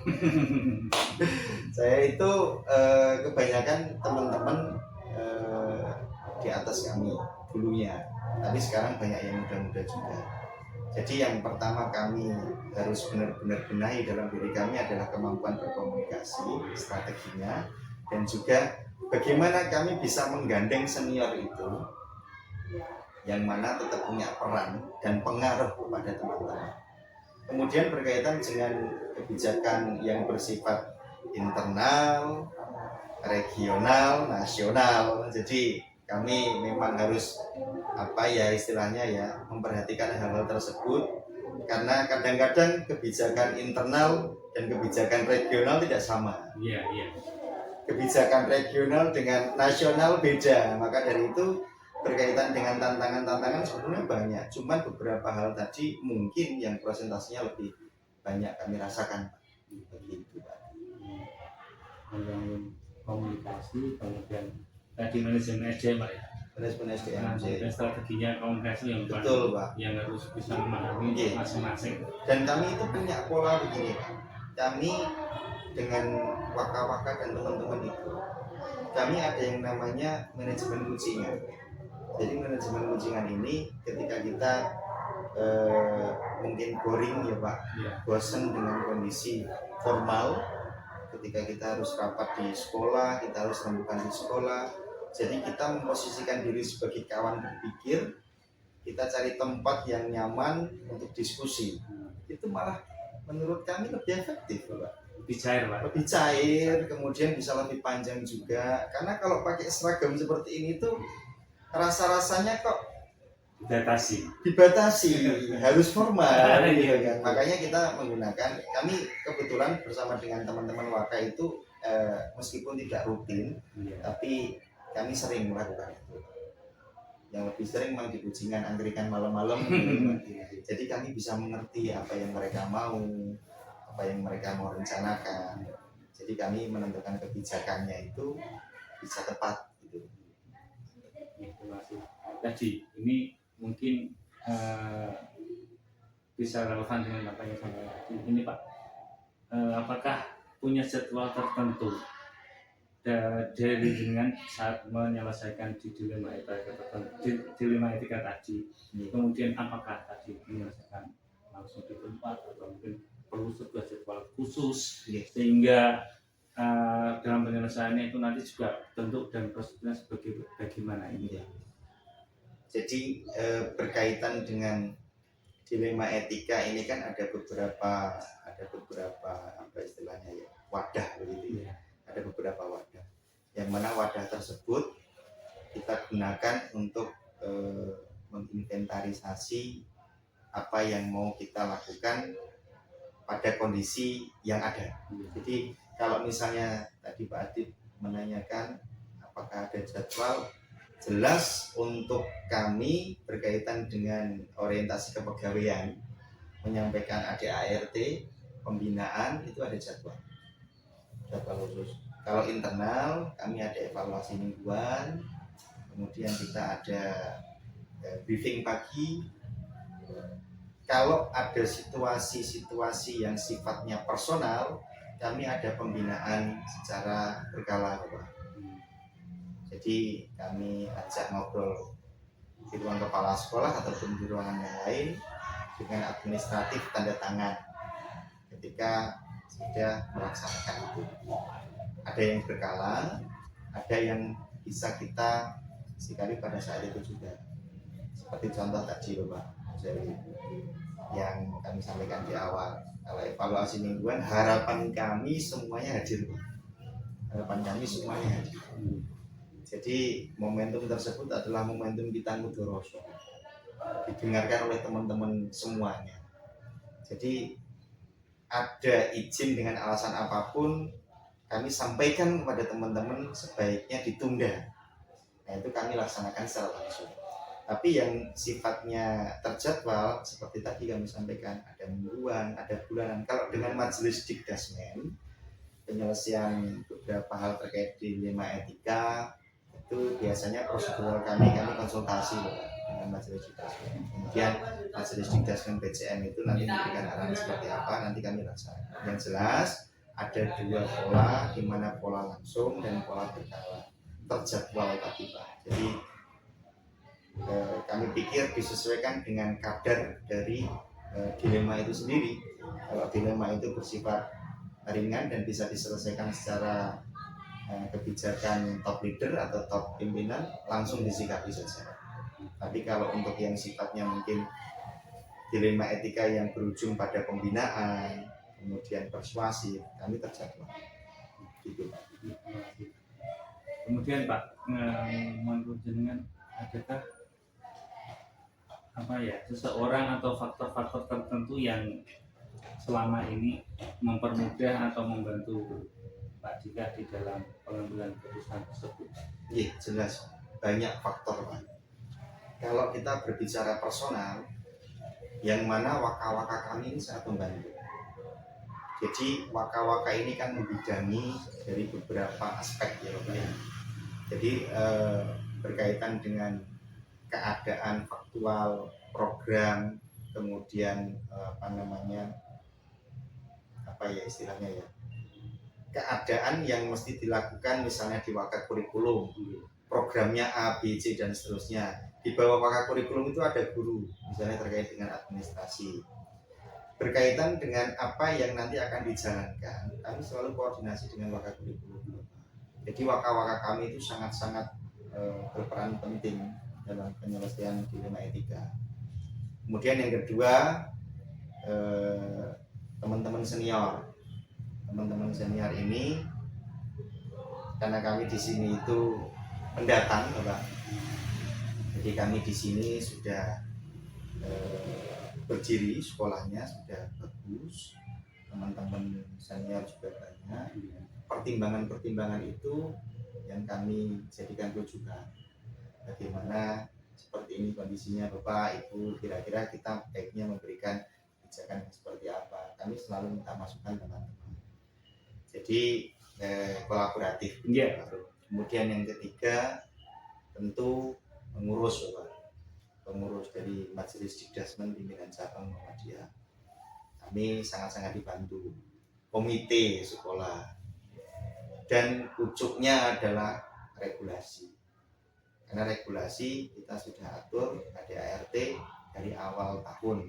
Saya itu kebanyakan teman-teman di atas kami dulunya, tapi sekarang banyak yang muda-muda juga. Jadi yang pertama kami harus benar-benar benahi dalam diri kami adalah kemampuan berkomunikasi, strateginya, dan juga bagaimana kami bisa menggandeng senior itu yang mana tetap punya peran dan pengaruh kepada teman-teman. Kemudian berkaitan dengan kebijakan yang bersifat internal, regional, nasional. Jadi kami memang harus istilahnya memperhatikan hal-hal tersebut, karena kadang-kadang kebijakan internal dan kebijakan regional tidak sama. Iya. Kebijakan regional dengan nasional beda. Maka dari itu berkaitan dengan tantangan-tantangan sebenarnya banyak. Cuman beberapa hal tadi mungkin yang presentasinya lebih banyak kami rasakan. Begitu, Pak. Membangun komunikasi, kemudian tadi manajemen SDM, Pak ya. Manajemen SDM. Dan strateginya komunikasi yang Betul, Pak. yang harus bisa memahami masing-masing. Dan kami itu punya pola begini, Pak. Kami dengan waka-waka dan teman-teman itu, kami ada yang namanya manajemen kucingan. Jadi manajemen kucingan ini ketika kita mungkin boring ya Pak, bosan dengan kondisi formal, ketika kita harus rapat di sekolah, kita harus rembukan di sekolah, jadi kita memposisikan diri sebagai kawan berpikir, kita cari tempat yang nyaman untuk diskusi, itu malah menurut kami lebih efektif Pak. Lebih cair, Pak. Lebih cair, kemudian bisa lebih panjang juga, karena kalau pakai seragam seperti ini tuh rasa-rasanya kok dibatasi harus formal gitu kan. Makanya kita menggunakan, kami kebetulan bersama dengan teman-teman Waka itu meskipun tidak rutin, tapi kami sering melakukan itu. Yang lebih sering memang di kucingan angkringan malam-malam gitu. Jadi kami bisa mengerti apa yang mereka mau, apa yang mereka mau rencanakan. Jadi kami menentukan kebijakannya itu bisa tepat gitu. Tadi ini mungkin bisa relevan dengan apa yang saya tadi. Ini Pak, apakah punya jadwal tertentu dari dengan saat menyelesaikan di dilema etika tadi, kemudian apakah tadi menyelesaikan langsung di tempat atau mungkin perlu sebuah jadwal khusus sehingga dalam penyelesaiannya itu nanti juga bentuk dan prosedurnya sebagai bagaimana ini ya. Jadi berkaitan dengan dilema etika ini kan ada beberapa apa istilahnya ya, wadah begitu ya. Ada beberapa wadah, yang mana wadah tersebut kita gunakan untuk menginventarisasi apa yang mau kita lakukan pada kondisi yang ada. Jadi kalau misalnya tadi Pak Adit menanyakan apakah ada jadwal, jelas untuk kami berkaitan dengan orientasi kepegawaian, menyampaikan ADART, pembinaan itu ada jadwal khusus. Kalau internal kami ada evaluasi mingguan, kemudian kita ada briefing pagi. Kalau ada situasi-situasi yang sifatnya personal, kami ada pembinaan secara berkala Bapak. Jadi kami ajak ngobrol di ruang kepala sekolah ataupun di ruangan yang lain dengan administratif tanda tangan ketika sudah melaksanakan itu. Ada yang berkala, ada yang bisa kita sekali pada saat itu juga. Seperti contoh tadi Bapak, dari yang kami sampaikan di awal. Kalau evaluasi mingguan, harapan kami semuanya hadir. Harapan kami semuanya hadir. Jadi momentum tersebut adalah momentum kita mudoroso, didengarkan oleh teman-teman semuanya. Jadi ada izin dengan alasan apapun, kami sampaikan kepada teman-teman sebaiknya ditunda. Nah itu kami laksanakan secara langsung. Tapi yang sifatnya terjadwal seperti tadi kami sampaikan, ada mingguan, ada bulanan. Kalau dengan majelis dikdasmen, penyelesaian beberapa hal terkait dilema etika itu biasanya prosedural kami konsultasi dengan majelis dikdasmen. Kemudian majelis dikdasmen BCM itu nanti memberikan arahan seperti apa, nanti kami laksanakan. Yang jelas ada dua pola, di mana pola langsung dan pola berkala terjadwal tadi Pak. Jadi kami pikir disesuaikan dengan kadar dari dilema itu sendiri. Kalau dilema itu bersifat ringan dan bisa diselesaikan secara kebijakan top leader atau top pimpinan, langsung disikapi saja. Tapi kalau untuk yang sifatnya mungkin dilema etika yang berujung pada pembinaan, kemudian persuasif, kami terjadwal. Gitu. Kemudian Pak, menurut jenengan adakah seseorang atau faktor-faktor tertentu yang selama ini mempermudah atau membantu Pak Dika di dalam pengambilan keputusan tersebut? Iya, jelas banyak faktor Pak. Kalau kita berbicara personal, yang mana waka-waka kami ini sangat membantu. Jadi waka-waka ini kan membidangi dari beberapa aspek ya Bapak ya. Jadi berkaitan dengan keadaan faktual, program, kemudian istilahnya ya, keadaan yang mesti dilakukan misalnya di waka kurikulum, programnya A, B, C dan seterusnya. Di bawah waka kurikulum itu ada guru, misalnya terkait dengan administrasi. Berkaitan dengan apa yang nanti akan dijalankan, kami selalu koordinasi dengan waka kurikulum. Jadi waka-waka kami itu sangat-sangat berperan penting dalam penyelesaian dilema etika. Kemudian yang kedua, teman-teman senior ini, karena kami di sini itu pendatang, Bapak. Jadi kami di sini sudah berdiri, sekolahnya sudah bagus, teman-teman senior juga banyak. Pertimbangan-pertimbangan itu yang kami jadikan rujukan. Bagaimana seperti ini kondisinya Bapak, Ibu, kira-kira kita baiknya memberikan kebijakan seperti apa. Kami selalu minta masukan teman-teman. Jadi kolaboratif. Iya. Kemudian yang ketiga tentu pengurus dari Majelis Dikdasmen Pimpinan Cabang Muhammadiyah. Kami sangat-sangat dibantu. Komite sekolah. Dan pucuknya adalah regulasi. Karena regulasi kita sudah atur ADART dari awal tahun.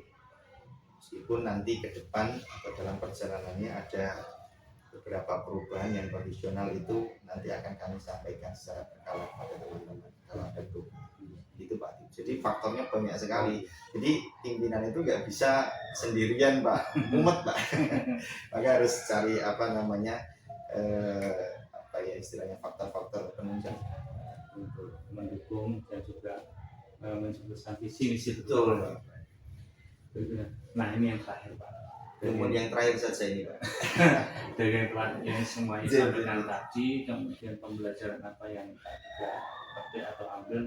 Meskipun nanti ke depan atau dalam perjalanannya ada beberapa perubahan yang kondisional, itu nanti akan kami sampaikan secara berkala pada teman-teman kalau ada perubahan. Itu Pak. Jadi faktornya banyak sekali. Jadi pimpinan itu nggak bisa sendirian Pak, mumet Pak. Maka harus cari istilahnya faktor-faktor penunjang untuk mendukung dan juga menjelaskan visi misi betul. Nah ini yang terakhir Pak. Kemudian yang terakhir saja ini Pak. Dari yang semuanya disampaikan tadi, kemudian pembelajaran apa yang kita petik atau ambil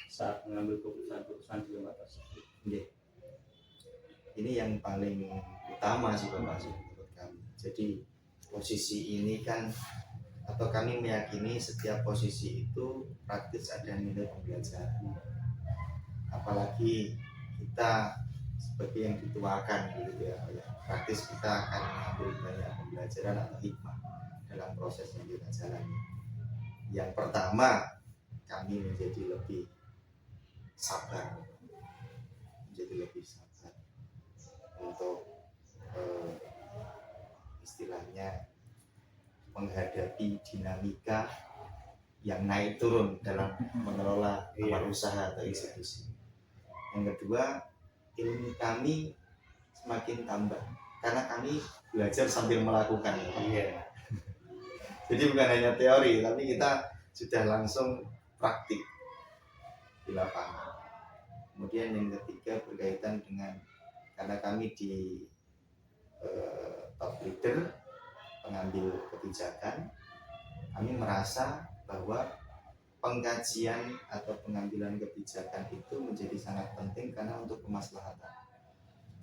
saat mengambil keputusan-keputusan di lembaga tersebut. Ini yang paling utama sih Bapak menurut kami. Jadi posisi ini kan, atau kami meyakini setiap posisi itu praktis ada nilai pembelajaran. Apalagi kita sebagai yang dituakan gitu ya, praktis kita akan mengambil banyak pembelajaran atau hikmah dalam proses yang kita jalani. Yang pertama, kami menjadi lebih sabar untuk istilahnya menghadapi dinamika yang naik turun dalam mengelola tempat usaha atau institusi. Yang kedua, ilmu kami semakin tambah karena kami belajar sambil melakukan. Jadi bukan hanya teori, tapi kita sudah langsung praktik di lapangan. Kemudian yang ketiga berkaitan dengan, karena kami di top leader pengambil kebijakan, kami merasa bahwa pengkajian atau pengambilan kebijakan itu menjadi sangat penting karena untuk kemaslahatan.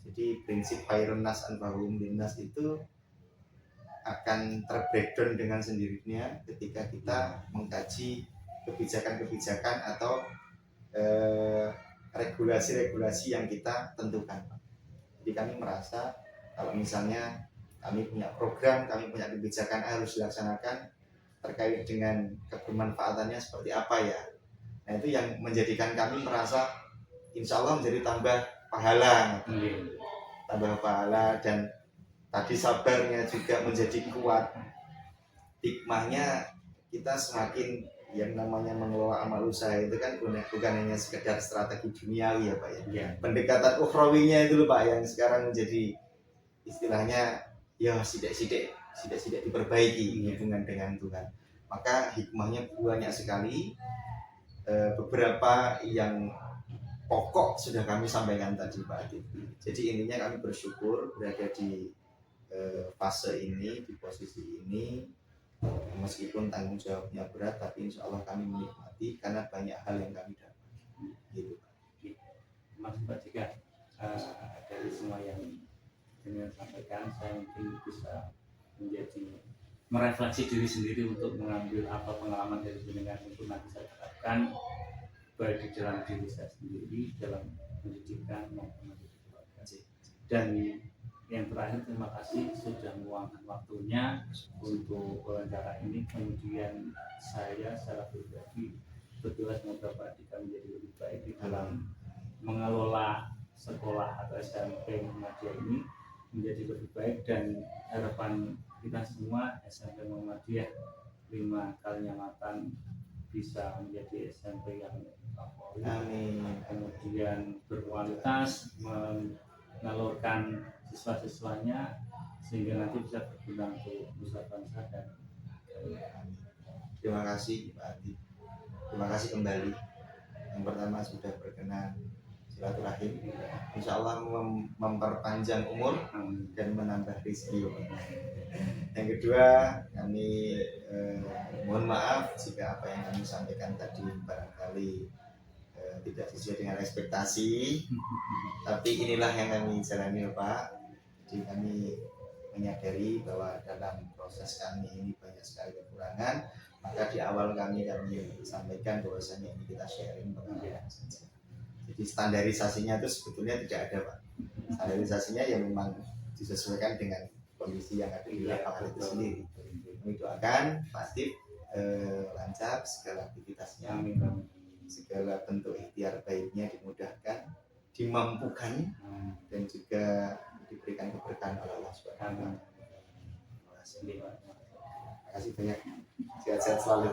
Jadi prinsip khairun nas anfa'uhum linnas itu akan terbreakdown dengan sendirinya ketika kita mengkaji kebijakan-kebijakan atau regulasi-regulasi yang kita tentukan. Jadi kami merasa kalau misalnya kami punya program, kami punya kebijakan harus dilaksanakan, terkait dengan kebermanfaatannya seperti apa ya. Nah itu yang menjadikan kami merasa insya Allah menjadi tambah pahala, tambah pahala, dan tadi sabarnya juga menjadi kuat. Hikmahnya kita semakin yang namanya mengelola amal usaha itu kan bukan hanya sekedar strategi duniawi ya Pak ya. Iya. Pendekatan ukhrawinya itu loh Pak yang sekarang menjadi istilahnya ya sidik-sidik diperbaiki hubungan dengan Tuhan. Maka hikmahnya banyak sekali. Beberapa yang pokok sudah kami sampaikan tadi Pak Adit. Jadi intinya kami bersyukur berada di fase ini, di posisi ini, meskipun tanggung jawabnya berat, tapi insya Allah kami menikmati karena banyak hal yang kami dapat. Gitu. Mas Pak Jika dari semua yang dengan sampaikan, saya mungkin bisa menjadi merefleksi diri sendiri untuk mengambil apa pengalaman dari jenengan untuk nanti saya terapkan baik di dalam diri saya sendiri, dalam pendidikan maupun mendidik keluarga. Dan yang terakhir, terima kasih sudah meluangkan waktunya untuk wawancara ini. Kemudian saya secara pribadi berdoa semoga Pak Dika menjadi lebih baik di dalam mengelola sekolah atau SMP Muhammadiyah ini menjadi lebih baik, dan harapan kita semua SMP Muhammadiyah 5 Kalinyamatan bisa menjadi SMP yang favorit, kemudian berkualitas, mengalurkan siswa-siswanya sehingga nanti bisa berguna untuk nusa bangsa dan terima kasih Pak Adi, terima kasih kembali. Yang pertama sudah berkenan silaturahim, insya Allah memperpanjang umur dan menambah rezeki. Yang kedua, kami mohon maaf jika apa yang kami sampaikan tadi barangkali tidak sesuai dengan ekspektasi, tapi inilah yang kami jalani Pak. Jadi kami menyadari bahwa dalam proses kami ini banyak sekali kekurangan, maka di awal kami sampaikan bahwasanya ini kita sharing pengalaman saja. Jadi standarisasinya itu sebetulnya tidak ada Pak. Standarisasinya ya memang disesuaikan dengan kondisi yang ada di lapangan itu sendiri. Kami doakan Pak Adit lancar segala aktivitasnya, segala bentuk ikhtiar baiknya dimudahkan, dimampukan, dan juga diberikan keberkahan oleh Allah Subhanahu wa taala. Terima kasih banyak. Sehat-sehat selalu.